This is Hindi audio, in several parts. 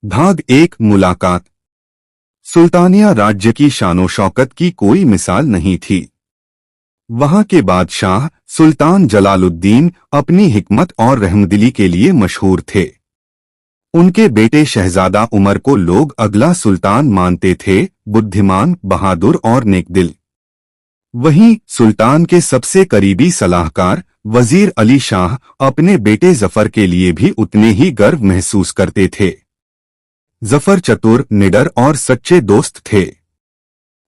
भाग एक मुलाकात। सुल्तानिया राज्य की शानो शौकत की कोई मिसाल नहीं थी। वहां के बादशाह सुल्तान जलालुद्दीन अपनी हिकमत और रहमदिली के लिए मशहूर थे। उनके बेटे शहजादा उमर को लोग अगला सुल्तान मानते थे, बुद्धिमान, बहादुर और नेकदिल। वहीं सुल्तान के सबसे करीबी सलाहकार वजीर अली शाह अपने बेटे जफर के लिए भी उतने ही गर्व महसूस करते थे। जफर चतुर, निडर और सच्चे दोस्त थे।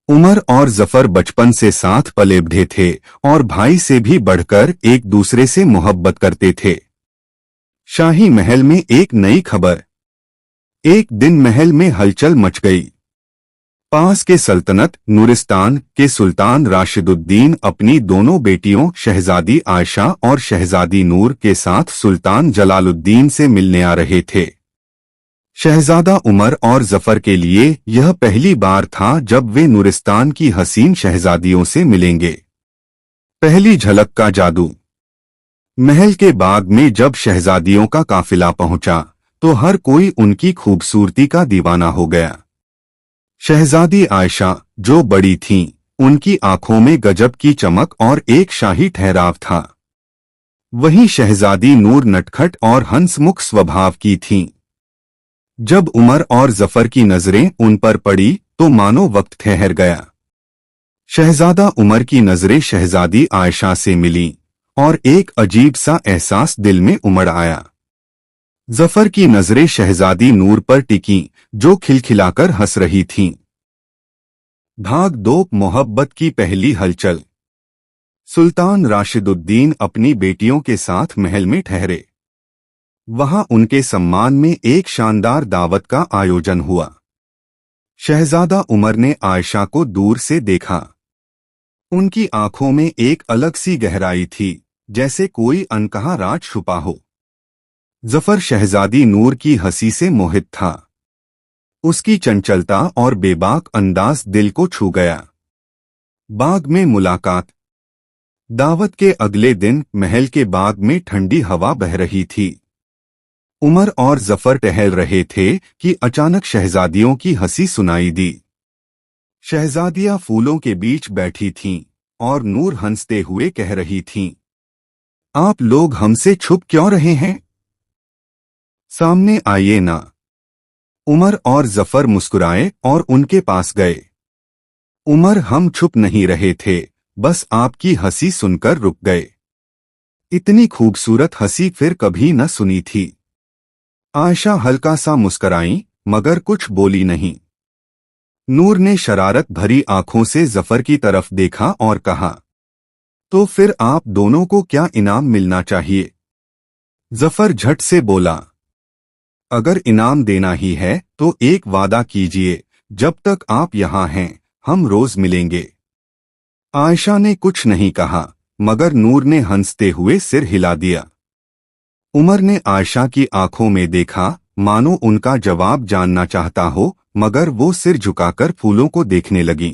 उमर और जफर बचपन से साथ पले बढ़े थे और भाई से भी बढ़कर एक दूसरे से मोहब्बत करते थे। शाही महल में एक नई खबर। एक दिन महल में हलचल मच गई। पास के सल्तनत नूरिस्तान के सुल्तान राशिदुद्दीन अपनी दोनों बेटियों शहजादी आयशा और शहजादी नूर के साथ सुल्तान जलालुद्दीन से मिलने आ रहे थे। शहजादा उमर और जफर के लिए यह पहली बार था जब वे नूरिस्तान की हसीन शहजादियों से मिलेंगे। पहली झलक का जादू। महल के बाग में जब शहजादियों का काफिला पहुंचा तो हर कोई उनकी खूबसूरती का दीवाना हो गया। शहजादी आयशा, जो बड़ी थीं, उनकी आंखों में गजब की चमक और एक शाही ठहराव था। वहीं शहजादी नूर नटखट और हंसमुख स्वभाव की थीं। जब उमर और जफर की नजरें उन पर पड़ी तो मानो वक्त ठहर गया। शहजादा उमर की नजरें शहजादी आयशा से मिलीं और एक अजीब सा एहसास दिल में उमड़ आया। जफर की नजरें शहजादी नूर पर टिकीं, जो खिलखिलाकर हंस रही थीं। भाग दो, मोहब्बत की पहली हलचल। सुल्तान राशिदुद्दीन अपनी बेटियों के साथ महल में ठहरे। वहां उनके सम्मान में एक शानदार दावत का आयोजन हुआ। शहजादा उमर ने आयशा को दूर से देखा। उनकी आंखों में एक अलग सी गहराई थी, जैसे कोई अनकहा राज छुपा हो। जफर शहजादी नूर की हंसी से मोहित था। उसकी चंचलता और बेबाक अंदाज दिल को छू गया। बाग में मुलाकात। दावत के अगले दिन महल के बाग में ठंडी हवा बह रही थी। उमर और जफर टहल रहे थे कि अचानक शहजादियों की हंसी सुनाई दी। शहजादियां फूलों के बीच बैठी थीं और नूर हंसते हुए कह रही थीं, आप लोग हमसे छुप क्यों रहे हैं? सामने आइए ना। उमर और जफर मुस्कुराए और उनके पास गए। उमर, हम छुप नहीं रहे थे, बस आपकी हंसी सुनकर रुक गए। इतनी खूबसूरत हंसी फिर कभी न सुनी थी। आयशा हल्का सा मुस्कराई मगर कुछ बोली नहीं। नूर ने शरारत भरी आंखों से जफर की तरफ देखा और कहा, तो फिर आप दोनों को क्या इनाम मिलना चाहिए? जफर झट से बोला, अगर इनाम देना ही है तो एक वादा कीजिए, जब तक आप यहाँ हैं हम रोज मिलेंगे। आयशा ने कुछ नहीं कहा मगर नूर ने हंसते हुए सिर हिला दिया। उमर ने आयशा की आंखों में देखा, मानो उनका जवाब जानना चाहता हो, मगर वो सिर झुकाकर फूलों को देखने लगीं।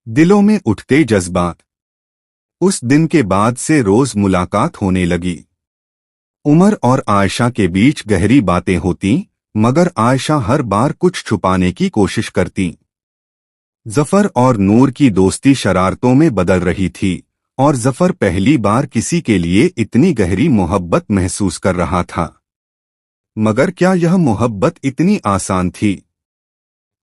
दिलों में उठते जज्बात। उस दिन के बाद से रोज मुलाकात होने लगी। उमर और आयशा के बीच गहरी बातें होती, मगर आयशा हर बार कुछ छुपाने की कोशिश करती। जफर और नूर की दोस्ती शरारतों में बदल रही थी और जफर पहली बार किसी के लिए इतनी गहरी मोहब्बत महसूस कर रहा था। मगर क्या यह मोहब्बत इतनी आसान थी?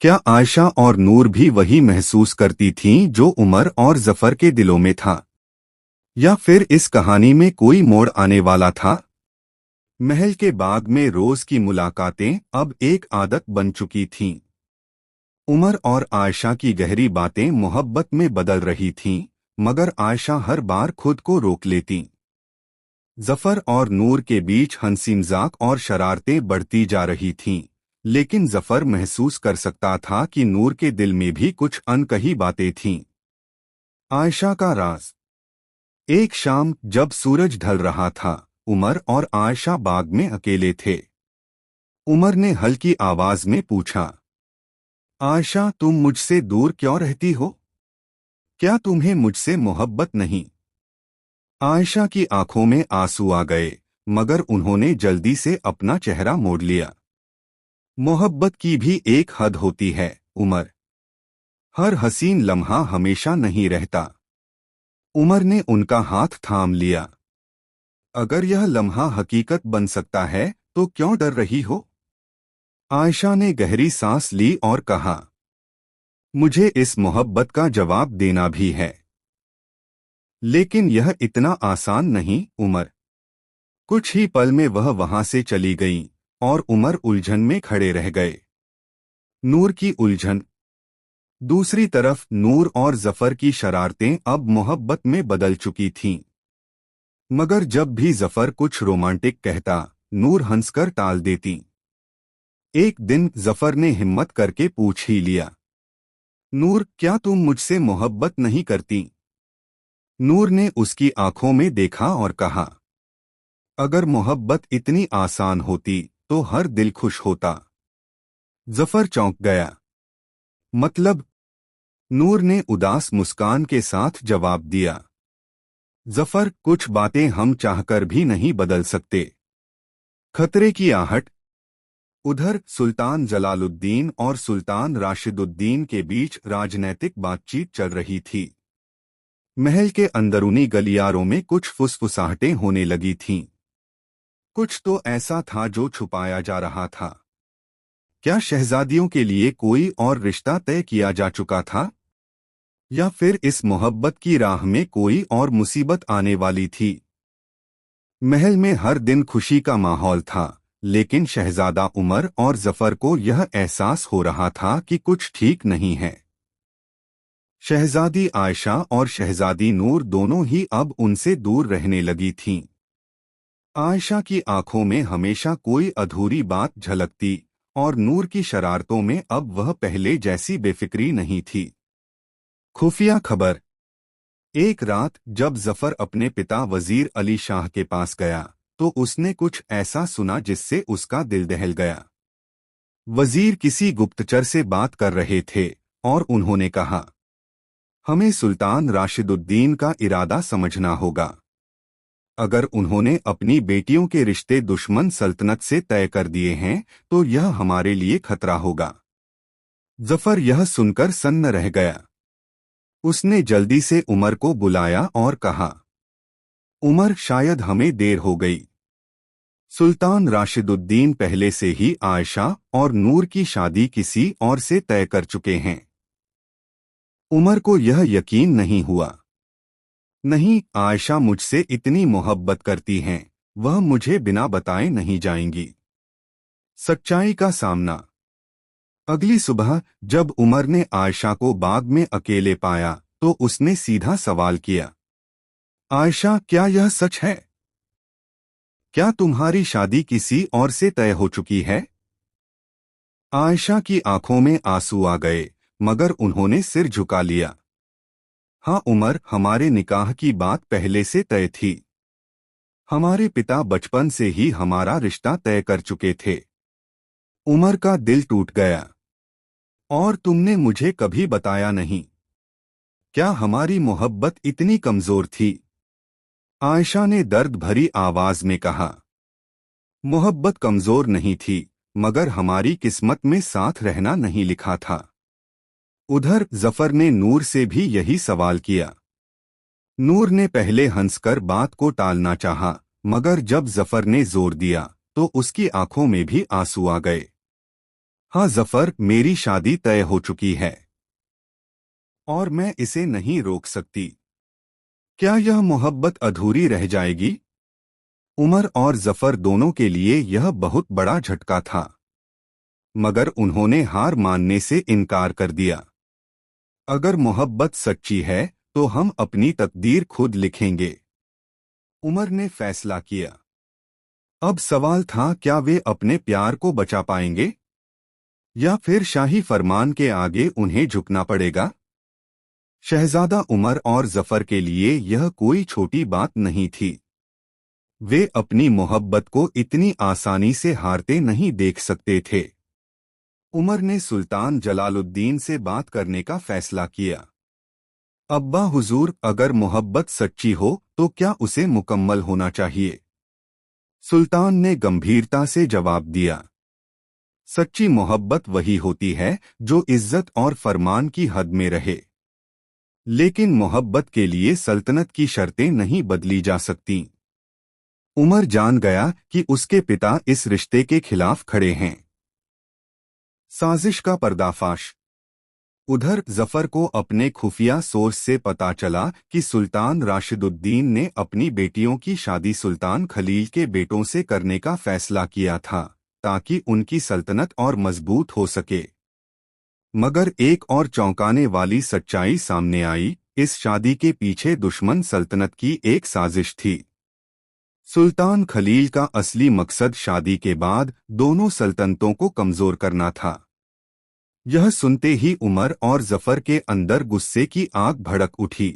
क्या आयशा और नूर भी वही महसूस करती थीं जो उमर और जफर के दिलों में था? या फिर इस कहानी में कोई मोड़ आने वाला था? महल के बाग में रोज की मुलाकातें अब एक आदत बन चुकी थीं। उमर और आयशा की गहरी बातें मोहब्बत में बदल रही थीं, मगर आयशा हर बार खुद को रोक लेती। जफर और नूर के बीच हंसी मजाक और शरारतें बढ़ती जा रही थीं, लेकिन जफर महसूस कर सकता था कि नूर के दिल में भी कुछ अनकही बातें थीं। आयशा का राज। एक शाम जब सूरज ढल रहा था, उमर और आयशा बाग में अकेले थे। उमर ने हल्की आवाज में पूछा, आयशा, तुम मुझसे दूर क्यों रहती हो? क्या तुम्हें मुझसे मोहब्बत नहीं? आयशा की आंखों में आंसू आ गए, मगर उन्होंने जल्दी से अपना चेहरा मोड़ लिया। मोहब्बत की भी एक हद होती है, उमर। हर हसीन लम्हा हमेशा नहीं रहता। उमर ने उनका हाथ थाम लिया। अगर यह लम्हा हकीकत बन सकता है तो क्यों डर रही हो? आयशा ने गहरी सांस ली और कहा, मुझे इस मोहब्बत का जवाब देना भी है, लेकिन यह इतना आसान नहीं, उमर। कुछ ही पल में वह वहां से चली गईं और उमर उलझन में खड़े रह गए। नूर की उलझन। दूसरी तरफ नूर और जफर की शरारतें अब मोहब्बत में बदल चुकी थीं। मगर जब भी जफर कुछ रोमांटिक कहता, नूर हंसकर टाल देती। एक दिन जफर ने हिम्मत करके पूछ ही लिया, नूर, क्या तुम मुझसे मोहब्बत नहीं करती? नूर ने उसकी आंखों में देखा और कहा, अगर मोहब्बत इतनी आसान होती तो हर दिल खुश होता। जफर चौंक गया। मतलब? नूर ने उदास मुस्कान के साथ जवाब दिया, जफर, कुछ बातें हम चाहकर भी नहीं बदल सकते। खतरे की आहट। उधर सुल्तान जलालुद्दीन और सुल्तान राशिदुद्दीन के बीच राजनैतिक बातचीत चल रही थी। महल के अंदरूनी गलियारों में कुछ फुसफुसाहटें होने लगी थीं। कुछ तो ऐसा था जो छुपाया जा रहा था। क्या शहजादियों के लिए कोई और रिश्ता तय किया जा चुका था? या फिर इस मोहब्बत की राह में कोई और मुसीबत आने वाली थी? महल में हर दिन खुशी का माहौल था, लेकिन शहजादा उमर और जफर को यह एहसास हो रहा था कि कुछ ठीक नहीं है। शहजादी आयशा और शहजादी नूर दोनों ही अब उनसे दूर रहने लगी थीं। आयशा की आंखों में हमेशा कोई अधूरी बात झलकती और नूर की शरारतों में अब वह पहले जैसी बेफिक्री नहीं थी। खुफिया खबर। एक रात जब जफर अपने पिता वजीर अली शाह के पास गया तो उसने कुछ ऐसा सुना जिससे उसका दिल दहल गया। वजीर किसी गुप्तचर से बात कर रहे थे और उन्होंने कहा, हमें सुल्तान राशिदुद्दीन का इरादा समझना होगा। अगर उन्होंने अपनी बेटियों के रिश्ते दुश्मन सल्तनत से तय कर दिए हैं तो यह हमारे लिए खतरा होगा। जफर यह सुनकर सन्न रह गया। उसने जल्दी से उमर को बुलाया और कहा, उमर, शायद हमें देर हो गई। सुल्तान राशिदुद्दीन पहले से ही आयशा और नूर की शादी किसी और से तय कर चुके हैं। उमर को यह यकीन नहीं हुआ। नहीं, आयशा मुझसे इतनी मोहब्बत करती हैं, वह मुझे बिना बताए नहीं जाएंगी। सच्चाई का सामना। अगली सुबह जब उमर ने आयशा को बाग में अकेले पाया तो उसने सीधा सवाल किया, आयशा, क्या यह सच है? क्या तुम्हारी शादी किसी और से तय हो चुकी है? आयशा की आंखों में आंसू आ गए, मगर उन्होंने सिर झुका लिया। हाँ उमर, हमारे निकाह की बात पहले से तय थी। हमारे पिता बचपन से ही हमारा रिश्ता तय कर चुके थे। उमर का दिल टूट गया। और तुमने मुझे कभी बताया नहीं। क्या हमारी मोहब्बत इतनी कमजोर थी? आयशा ने दर्द भरी आवाज में कहा, मोहब्बत कमजोर नहीं थी, मगर हमारी किस्मत में साथ रहना नहीं लिखा था। उधर जफर ने नूर से भी यही सवाल किया। नूर ने पहले हंसकर बात को टालना चाहा, मगर जब जफर ने जोर दिया तो उसकी आंखों में भी आंसू आ गए। हाँ जफर, मेरी शादी तय हो चुकी है और मैं इसे नहीं रोक सकती। क्या यह मोहब्बत अधूरी रह जाएगी? उमर और जफर दोनों के लिए यह बहुत बड़ा झटका था, मगर उन्होंने हार मानने से इनकार कर दिया। अगर मोहब्बत सच्ची है तो हम अपनी तकदीर खुद लिखेंगे, उमर ने फैसला किया। अब सवाल था, क्या वे अपने प्यार को बचा पाएंगे या फिर शाही फरमान के आगे उन्हें झुकना पड़ेगा? शहजादा उमर और जफर के लिए यह कोई छोटी बात नहीं थी। वे अपनी मोहब्बत को इतनी आसानी से हारते नहीं देख सकते थे। उमर ने सुल्तान जलालुद्दीन से बात करने का फैसला किया। अब्बा हुजूर, अगर मोहब्बत सच्ची हो तो क्या उसे मुकम्मल होना चाहिए? सुल्तान ने गंभीरता से जवाब दिया। सच्ची मोहब्बत वही होती है जो इज्जत और फरमान की हद में रहे। लेकिन मोहब्बत के लिए सल्तनत की शर्तें नहीं बदली जा सकती। उमर जान गया कि उसके पिता इस रिश्ते के खिलाफ खड़े हैं। साजिश का पर्दाफाश। उधर जफर को अपने खुफिया सोर्स से पता चला कि सुल्तान राशिदुद्दीन ने अपनी बेटियों की शादी सुल्तान खलील के बेटों से करने का फैसला किया था ताकि उनकी सल्तनत और मजबूत हो सके। मगर एक और चौंकाने वाली सच्चाई सामने आई। इस शादी के पीछे दुश्मन सल्तनत की एक साजिश थी। सुल्तान खलील का असली मकसद शादी के बाद दोनों सल्तनतों को कमजोर करना था। यह सुनते ही उमर और जफर के अंदर गुस्से की आग भड़क उठी।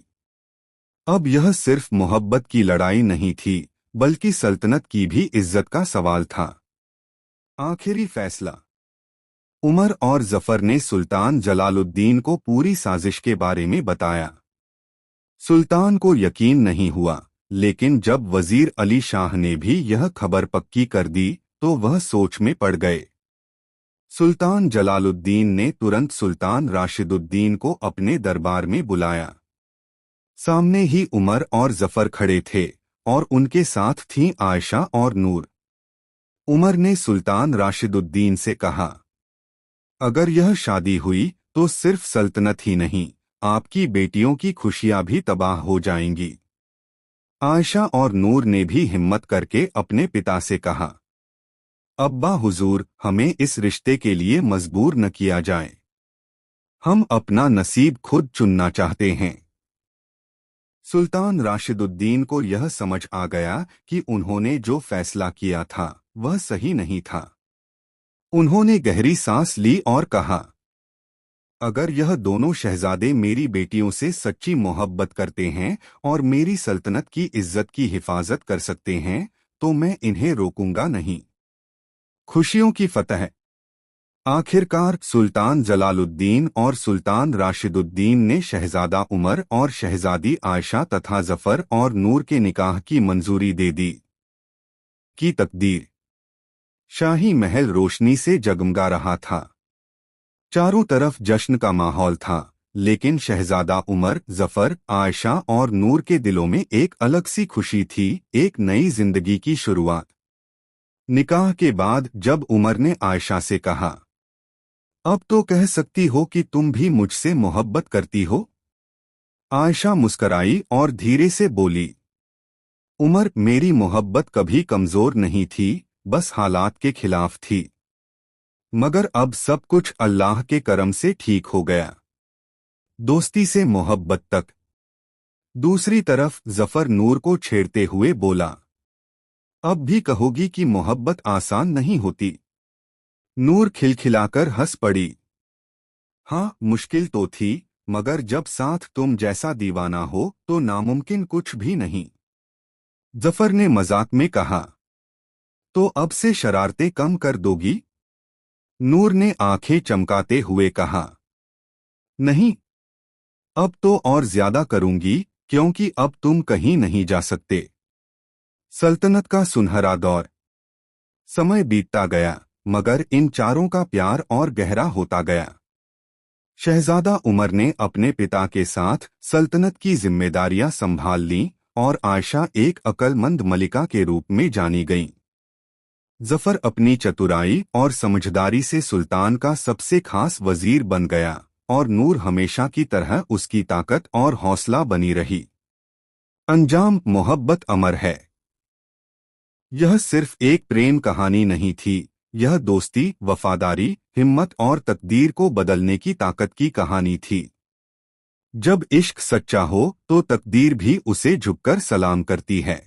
अब यह सिर्फ मोहब्बत की लड़ाई नहीं थी, बल्कि सल्तनत की भी इज्जत का सवाल था। आखिरी फैसला। उमर और जफर ने सुल्तान जलालुद्दीन को पूरी साजिश के बारे में बताया। सुल्तान को यकीन नहीं हुआ, लेकिन जब वजीर अली शाह ने भी यह खबर पक्की कर दी तो वह सोच में पड़ गए। सुल्तान जलालुद्दीन ने तुरंत सुल्तान राशिदुद्दीन को अपने दरबार में बुलाया। सामने ही उमर और जफर खड़े थे और उनके साथ थीं आयशा और नूर। उमर ने सुल्तान राशिदुद्दीन से कहा, अगर यह शादी हुई तो सिर्फ सल्तनत ही नहीं, आपकी बेटियों की खुशियां भी तबाह हो जाएंगी। आयशा और नूर ने भी हिम्मत करके अपने पिता से कहा, अब्बा हुजूर, हमें इस रिश्ते के लिए मजबूर न किया जाए। हम अपना नसीब खुद चुनना चाहते हैं। सुल्तान राशिदुद्दीन को यह समझ आ गया कि उन्होंने जो फैसला किया था वह सही नहीं था। उन्होंने गहरी सांस ली और कहा, अगर यह दोनों शहजादे मेरी बेटियों से सच्ची मोहब्बत करते हैं और मेरी सल्तनत की इज्जत की हिफाजत कर सकते हैं तो मैं इन्हें रोकूंगा नहीं। खुशियों की फतह। आखिरकार सुल्तान जलालुद्दीन और सुल्तान राशिदुद्दीन ने शहजादा उमर और शहजादी आयशा तथा जफर और नूर के निकाह की मंजूरी दे दी। की तकदीर। शाही महल रोशनी से जगमगा रहा था। चारों तरफ जश्न का माहौल था, लेकिन शहजादा उमर, जफर, आयशा और नूर के दिलों में एक अलग सी खुशी थी, एक नई जिंदगी की शुरुआत। निकाह के बाद जब उमर ने आयशा से कहा, अब तो कह सकती हो कि तुम भी मुझसे मोहब्बत करती हो, आयशा मुस्कराई और धीरे से बोली, उमर, मेरी मोहब्बत कभी कमजोर नहीं थी, बस हालात के खिलाफ थी। मगर अब सब कुछ अल्लाह के करम से ठीक हो गया। दोस्ती से मोहब्बत तक। दूसरी तरफ जफर नूर को छेड़ते हुए बोला, अब भी कहोगी कि मोहब्बत आसान नहीं होती। नूर खिलखिलाकर हंस पड़ी। हाँ, मुश्किल तो थी, मगर जब साथ तुम जैसा दीवाना हो तो नामुमकिन कुछ भी नहीं। जफर ने मजाक में कहा, तो अब से शरारतें कम कर दोगी? नूर ने आंखें चमकाते हुए कहा, नहीं, अब तो और ज्यादा करूंगी, क्योंकि अब तुम कहीं नहीं जा सकते। सल्तनत का सुनहरा दौर। समय बीतता गया, मगर इन चारों का प्यार और गहरा होता गया। शहजादा उमर ने अपने पिता के साथ सल्तनत की जिम्मेदारियां संभाल लीं और आयशा एक अक्लमंद मलिका के रूप में जानी गईं। जफर अपनी चतुराई और समझदारी से सुल्तान का सबसे खास वजीर बन गया और नूर हमेशा की तरह उसकी ताकत और हौसला बनी रही। अंजाम। मोहब्बत अमर है। यह सिर्फ एक प्रेम कहानी नहीं थी, यह दोस्ती, वफादारी, हिम्मत और तकदीर को बदलने की ताकत की कहानी थी। जब इश्क सच्चा हो तो तकदीर भी उसे झुककर सलाम करती है।